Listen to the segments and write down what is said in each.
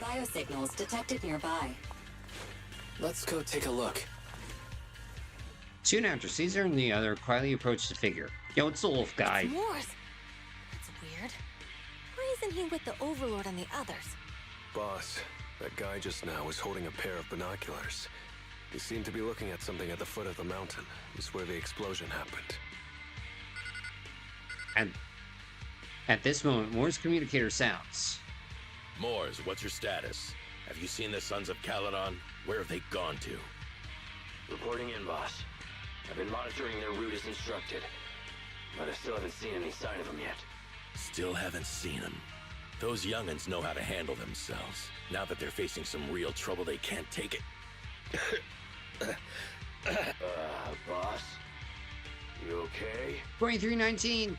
Biosignals detected nearby. Let's go take a look. Soon after, Caesar and the other quietly approached the figure. Yo, it's the wolf guy. It's Morse. That's weird. Why isn't he with the Overlord and the others? Boss, that guy just now was holding a pair of binoculars. He seemed to be looking at something at the foot of the mountain. It's where the explosion happened. And at this moment, Moore's communicator sounds. Moors, what's your status? Have you seen the Sons of Caledon? Where have they gone to? Reporting in, boss. I've been monitoring their route as instructed, but I still haven't seen any sign of them yet. Still haven't seen them. Those young'uns know how to handle themselves. Now that they're facing some real trouble, they can't take it. Boss? You okay? 2319.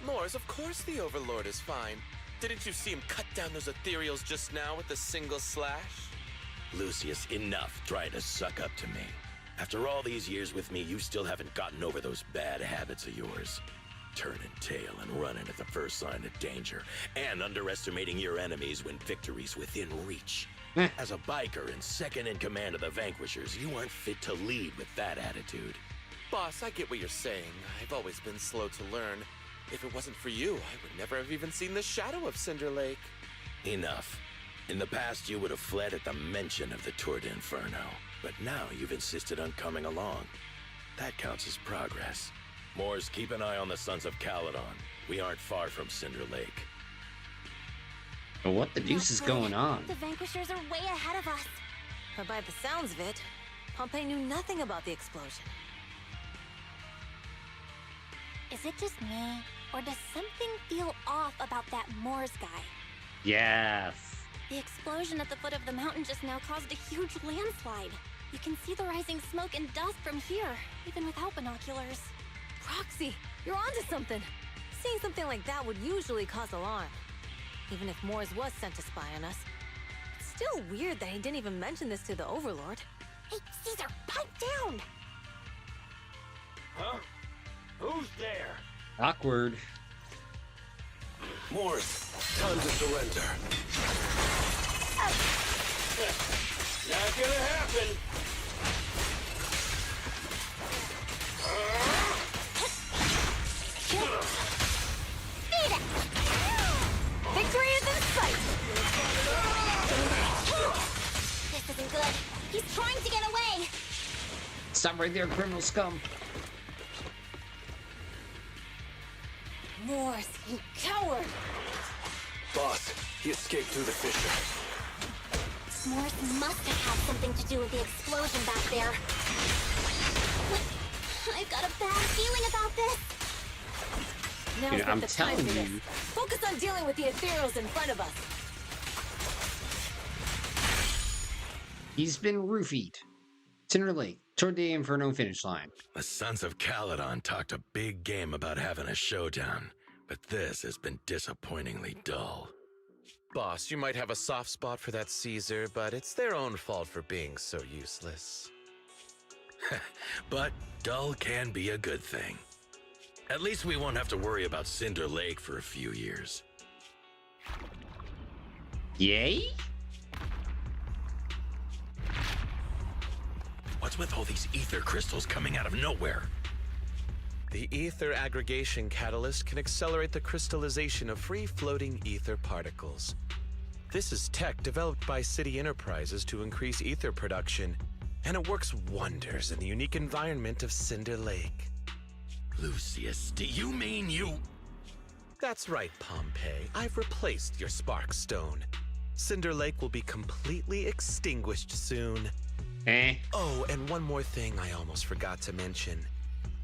Moors, of course the Overlord is fine. Didn't you see him cut down those Ethereals just now with a single slash? Lucius, enough trying to suck up to me. After all these years with me, you still haven't gotten over those bad habits of yours. Turning tail and running at the first sign of danger, and underestimating your enemies when victory's within reach. As a biker and second in command of the Vanquishers, you aren't fit to lead with that attitude. Boss, I get what you're saying. I've always been slow to learn. If it wasn't for you, I would never have even seen the shadow of Cinder Lake. Enough. In the past, you would have fled at the mention of the Tour d'Inferno, but now you've insisted on coming along. That counts as progress. Moors, keep an eye on the Sons of Caledon. We aren't far from Cinder Lake. But what the deuce is going on? The Vanquishers are way ahead of us. But by the sounds of it, Pompey knew nothing about the explosion. Is it just me, or does something feel off about that Moors guy? Yes. The explosion at the foot of the mountain just now caused a huge landslide. You can see the rising smoke and dust from here, even without binoculars. Roxy, you're onto something. Seeing something like that would usually cause alarm. Even if Moors was sent to spy on us. It's still weird that he didn't even mention this to the Overlord. Hey, Caesar, pipe down! Huh? Who's there? Awkward. Morse, time to surrender. Not gonna happen! Beat it! Victory is in sight! This isn't good. He's trying to get away! Stop right there, criminal scum. Moors, you coward! Boss, he escaped through the fissure. Morse must have had something to do with the explosion back there. I've got a bad feeling about this. Now's Dude, not I'm the time telling for this. you. Focus on dealing with the Ethereals in front of us. He's been roofied. Cinder Lake, toward the Inferno finish line. The Sons of Caledon talked a big game about having a showdown, but this has been disappointingly dull. Boss, you might have a soft spot for that Caesar, but it's their own fault for being so useless. But dull can be a good thing. At least we won't have to worry about Cinder Lake for a few years. Yay? What's with all these ether crystals coming out of nowhere? The ether aggregation catalyst can accelerate the crystallization of free-floating ether particles. This is tech developed by City Enterprises to increase ether production, and it works wonders in the unique environment of Cinder Lake. Lucius, do you mean you... That's right, Pompey. I've replaced your spark stone. Cinder Lake will be completely extinguished soon. Oh, and one more thing I almost forgot to mention.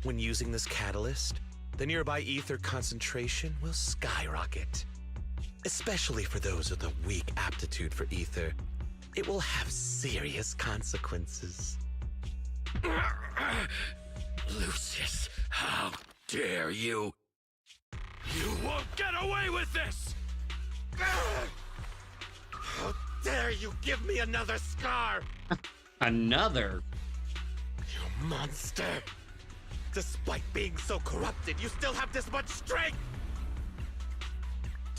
When using this catalyst, the nearby ether concentration will skyrocket. Especially for those with a weak aptitude for ether, it will have serious consequences. Lucius, how dare you? You won't get away with this! How dare you give me another scar! Another? You monster! Despite being so corrupted, you still have this much strength!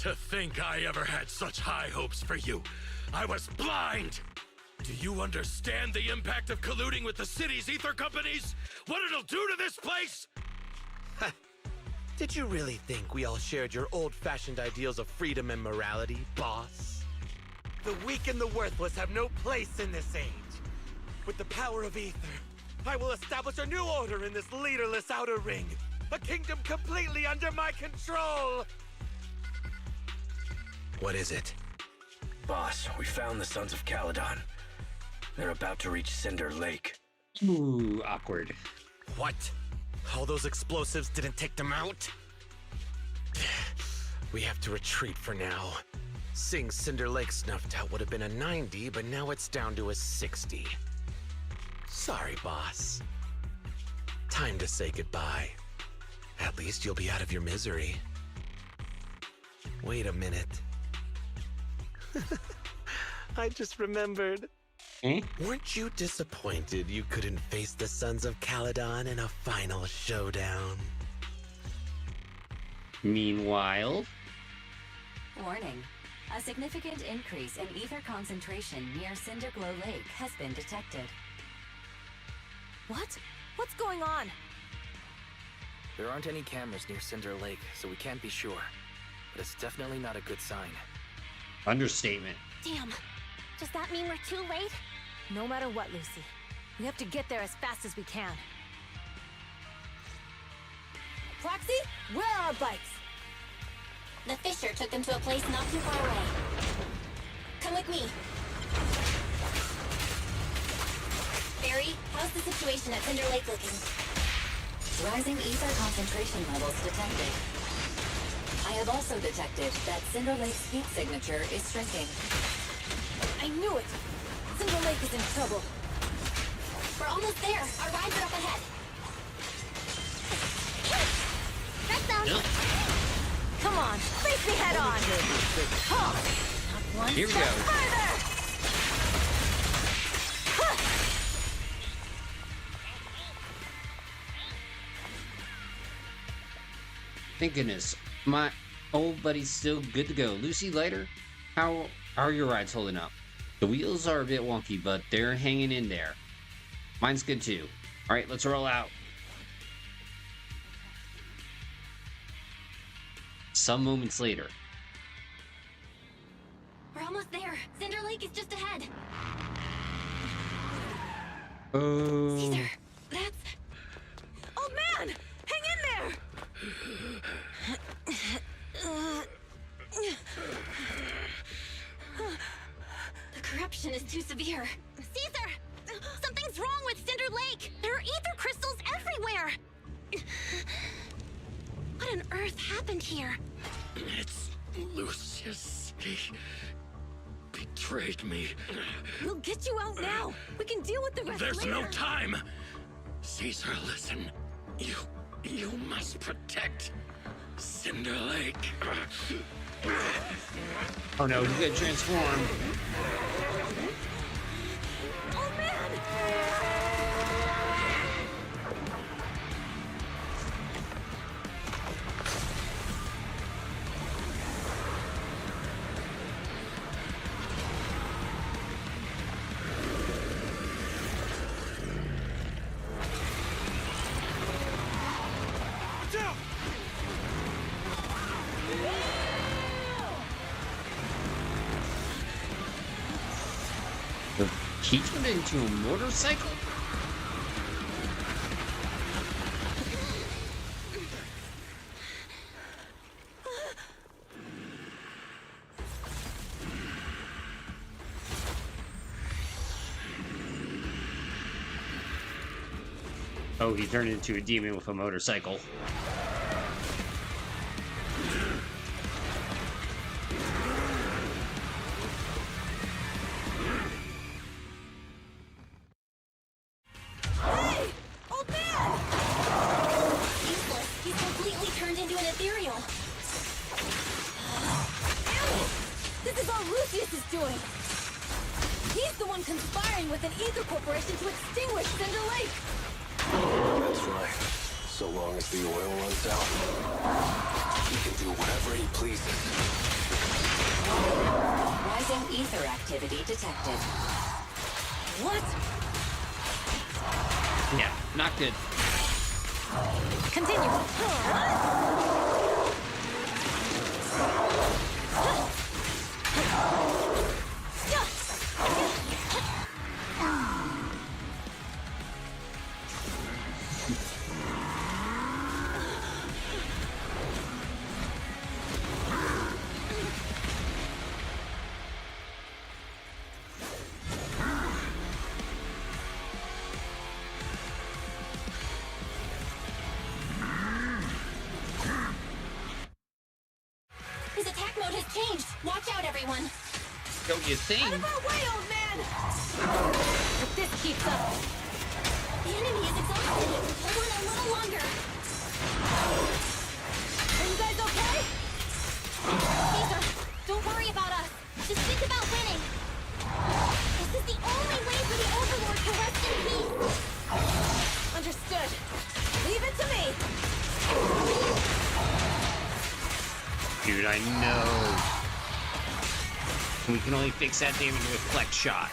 To think I ever had such high hopes for you. I was blind! Do you understand the impact of colluding with the city's ether companies? What it'll do to this place? Did you really think we all shared your old-fashioned ideals of freedom and morality, boss? The weak and the worthless have no place in this age. With the power of ether, I will establish a new order in this leaderless outer ring. A kingdom completely under my control! What is it? Boss, we found the Sons of Caledon. They're about to reach Cinder Lake. Ooh, awkward. What? All those explosives didn't take them out? We have to retreat for now. Seeing Cinder Lake snuffed out would have been a 90, but now it's down to a 60. Sorry, boss. Time to say goodbye. At least you'll be out of your misery. Wait a minute. I just remembered. Weren't you disappointed you couldn't face the Sons of Caledon in a final showdown? Meanwhile... Warning. A significant increase in ether concentration near Cinderglow Lake has been detected. What? What's going on? There aren't any cameras near Cinder Lake, so we can't be sure. But it's definitely not a good sign. Understatement. Damn. Does that mean we're too late? No matter what, Lucy. We have to get there as fast as we can. Proxy, where are our bikes? The Fisher took them to a place not too far away. Come with me. Barry, how's the situation at Cinder Lake looking? Rising ether concentration levels detected. I have also detected that Cinder Lake's heat signature is shrinking. I knew it! Cinder Lake is in trouble. We're almost there. Our rides are up ahead. That's them. Come on, face me head on! Huh. Not one Here we step go. further! Huh. Thank goodness. My old buddy's still good to go. Lucy, later, how are your rides holding up? The wheels are a bit wonky, but they're hanging in there. Mine's good too. Alright, let's roll out. Some moments later. We're almost there. Cinder Lake is just ahead. Oh. Caesar, that's... Oh man! Hang in there! The corruption is too severe. Caesar! Something's wrong with Cinder Lake! There are ether crystals everywhere! What on earth happened here? It's Lucius. He betrayed me. We'll get you out now! We can deal with the rest There's later! no time! Caesar, listen. You must protect Cinder Lake. Oh no, he's gonna transform. Oh man! He turned into a motorcycle? Oh, he turned into a demon with a motorcycle. Hey! Old man! Useless. He's completely turned into an Ethereal. This is all Lucius is doing! He's the one conspiring with an ether corporation to extinguish Cinder Lake! That's right. So long as the oil runs out, he can do whatever he pleases. Rising ether activity detected. What? Yeah, not good. Continue. His attack mode has changed. Watch out, everyone. Don't you think? Out of our way, old man! If this keeps up, The enemy is exhausted. Hold on a little longer. are you guys okay? Caesar, don't worry about us. Just think about winning. This is the only way for the Overlord to rest in peace. Understood. Leave it to me. Dude, I know. We can only fix that damage with flex shot.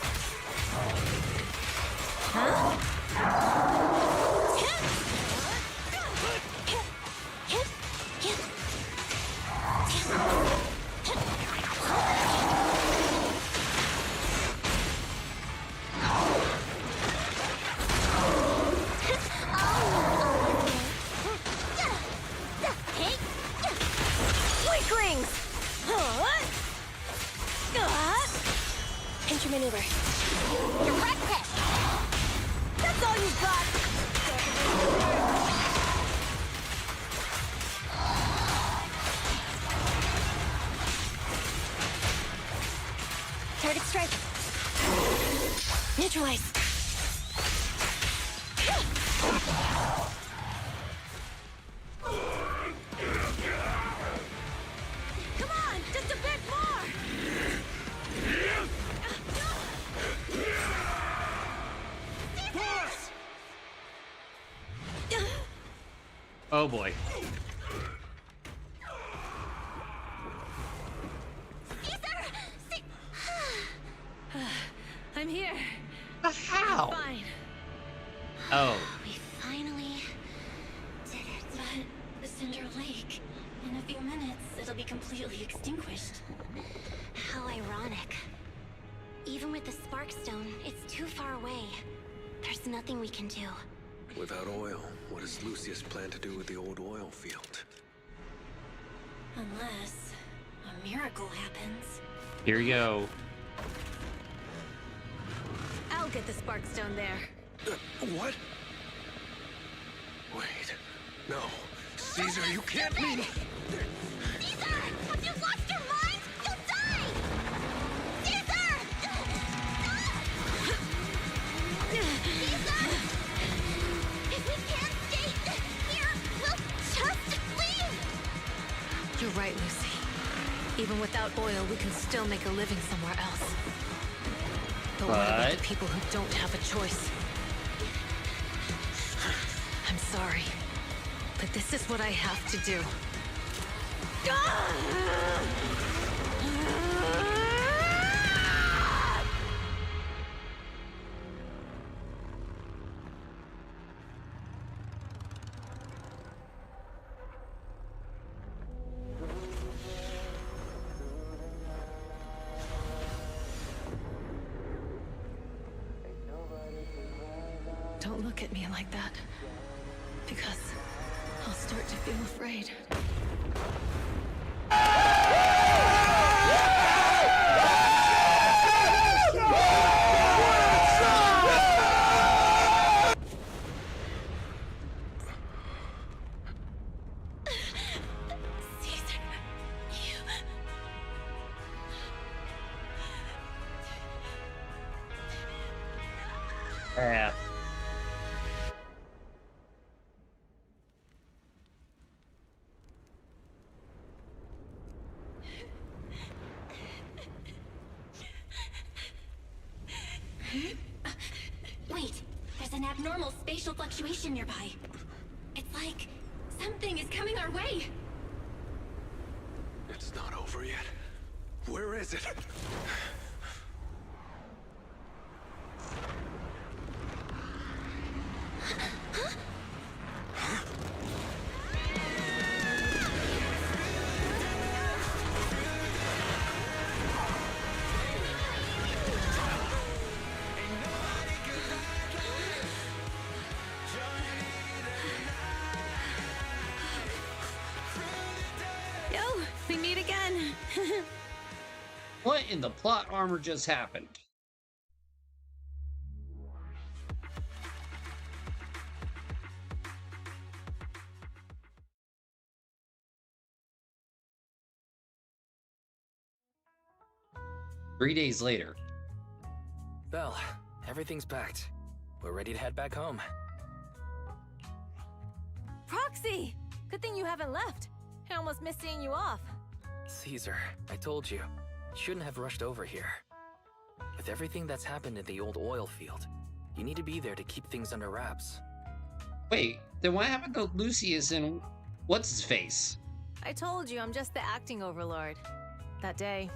Weak rings! Pinch your maneuver. Direct hit. That's all you've got! Target strike. Neutralize. Come on, just a bit more! Oh boy. I'm here. How? Fine. Oh. We finally did it. But the Cinder Lake, in a few minutes, it'll be completely extinguished. How ironic. Even with the Sparkstone, it's too far away. There's nothing we can do. Without oil, what does Lucius plan to do with the old oil field? Unless a miracle happens. Here we go. I'll get the Sparkstone there. What? Wait. No. Caesar, you can't mean... Caesar! Have you lost your mind? You'll die! Caesar! Caesar! If we can't stay here, we'll just leave! You're right, Lucy. Even without oil, we can still make a living somewhere else. But what about the people who don't have a choice? I'm sorry, but this is what I have to do. Don't look at me like that, because I'll start to feel afraid. Caesar, you... Yeah. Wait, there's an abnormal spatial fluctuation nearby. It's like something is coming our way. It's not over yet. Where is it? Yo, we meet again. What in the plot armor just happened? Three days later. Well, everything's packed. We're ready to head back home. Proxy! Good thing you haven't left. I almost missed seeing you off. Caesar, I told you. Shouldn't have rushed over here. With everything that's happened in the old oil field, you need to be there to keep things under wraps. Wait, then what happened to Lucius and what's-his-face? I told you I'm just the acting overlord. That day,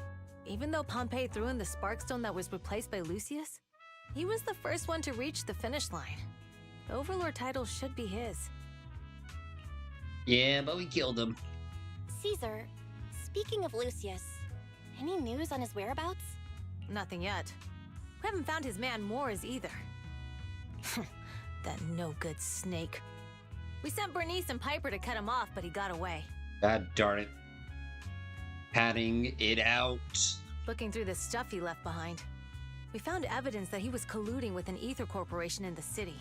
even though Pompey threw in the Sparkstone that was replaced by Lucius, he was the first one to reach the finish line. The overlord title should be his. Yeah, but we killed him. Caesar, speaking of Lucius, any news on his whereabouts? Nothing yet. We haven't found his man Mors either. That no-good snake. We sent Bernice and Piper to cut him off, but he got away. God darn it. Padding it out. Looking through the stuff he left behind, we found evidence that he was colluding with an ether corporation in the city.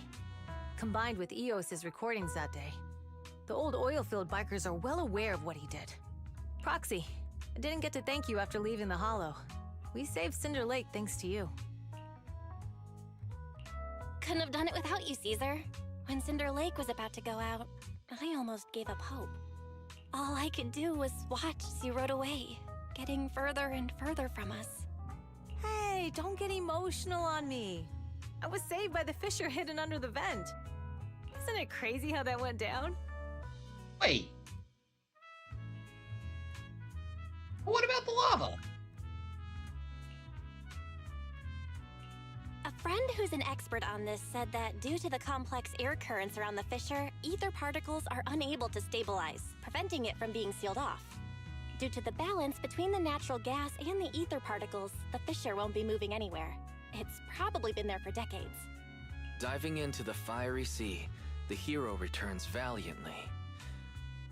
Combined with Eos's recordings that day, the old oilfield bikers are well aware of what he did. Proxy, I didn't get to thank you after leaving the Hollow. We saved Cinder Lake thanks to you. Couldn't have done it without you, Caesar. When Cinder Lake was about to go out, I almost gave up hope. All I could do was watch as you rode away, getting further and further from us. Hey, don't get emotional on me. I was saved by the fissure hidden under the vent. Isn't it crazy how that went down? Wait. What about the lava? A friend who's an expert on this said that due to the complex air currents around the fissure, ether particles are unable to stabilize, preventing it from being sealed off. Due to the balance between the natural gas and the ether particles, the fissure won't be moving anywhere. It's probably been there for decades. Diving into the fiery sea, the hero returns valiantly.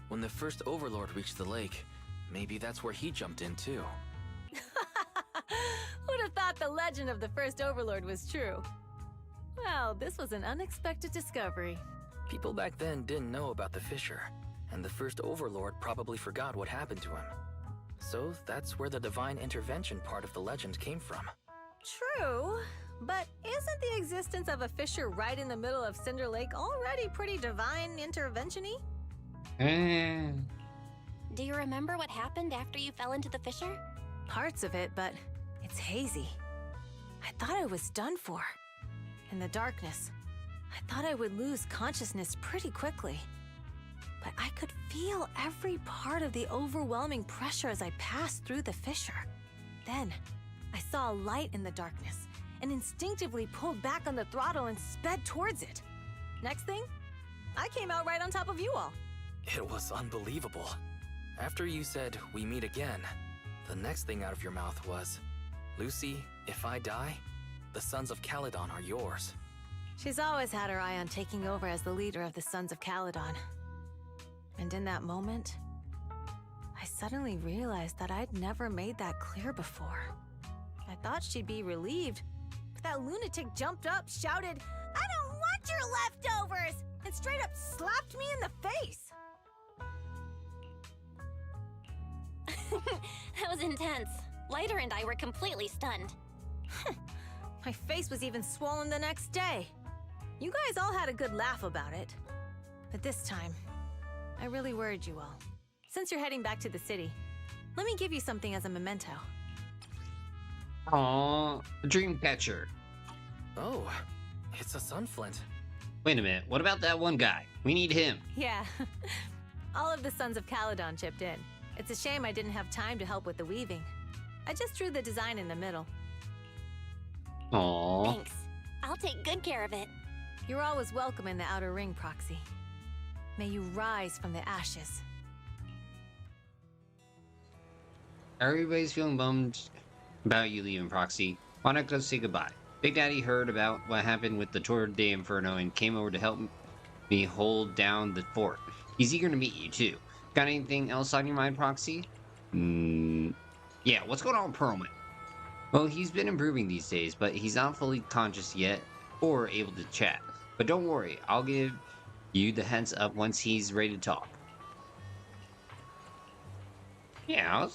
When the first overlord reached the lake, maybe that's where he jumped in too. Who'd have thought the legend of the first overlord was true? Well, this was an unexpected discovery. People back then didn't know about the fissure, and the first overlord probably forgot what happened to him. So that's where the divine intervention part of the legend came from. True, but isn't the existence of a fissure right in the middle of Cinder Lake already pretty divine intervention-y? Do you remember what happened after you fell into the fissure? Parts of it, but it's hazy. I thought I was done for. In the darkness, I thought I would lose consciousness pretty quickly. But I could feel every part of the overwhelming pressure as I passed through the fissure. Then, I saw a light in the darkness and instinctively pulled back on the throttle and sped towards it. Next thing, I came out right on top of you all. It was unbelievable. After you said, "We meet again," the next thing out of your mouth was, "Lucy, if I die, the Sons of Caledon are yours." She's always had her eye on taking over as the leader of the Sons of Caledon. And in that moment, I suddenly realized that I'd never made that clear before. I thought she'd be relieved, but that lunatic jumped up, shouted, "I don't want your leftovers!" and straight up slapped me in the face. That was intense. Lighter and I were completely stunned. My face was even swollen the next day. You guys all had a good laugh about it. But this time, I really worried you all. Since you're heading back to the city, let me give you something as a memento. Aww, a dream catcher. Oh, it's a sunflint. Wait a minute, what about that one guy? We need him. Yeah, all of the Sons of Caledon chipped in. It's a shame I didn't have time to help with the weaving. I just drew the design in the middle. Aww. Thanks. I'll take good care of it. You're always welcome in the Outer Ring, Proxy. May you rise from the ashes. Everybody's feeling bummed about you leaving, Proxy. Why not go say goodbye? Big Daddy heard about what happened with the Tour de Inferno and came over to help me hold down the fort. He's eager to meet you, too. Got anything else on your mind, Proxy? Yeah, what's going on with Perlman? Well, he's been improving these days, but he's not fully conscious yet or able to chat. But don't worry, I'll give you the heads up once he's ready to talk. Yeah,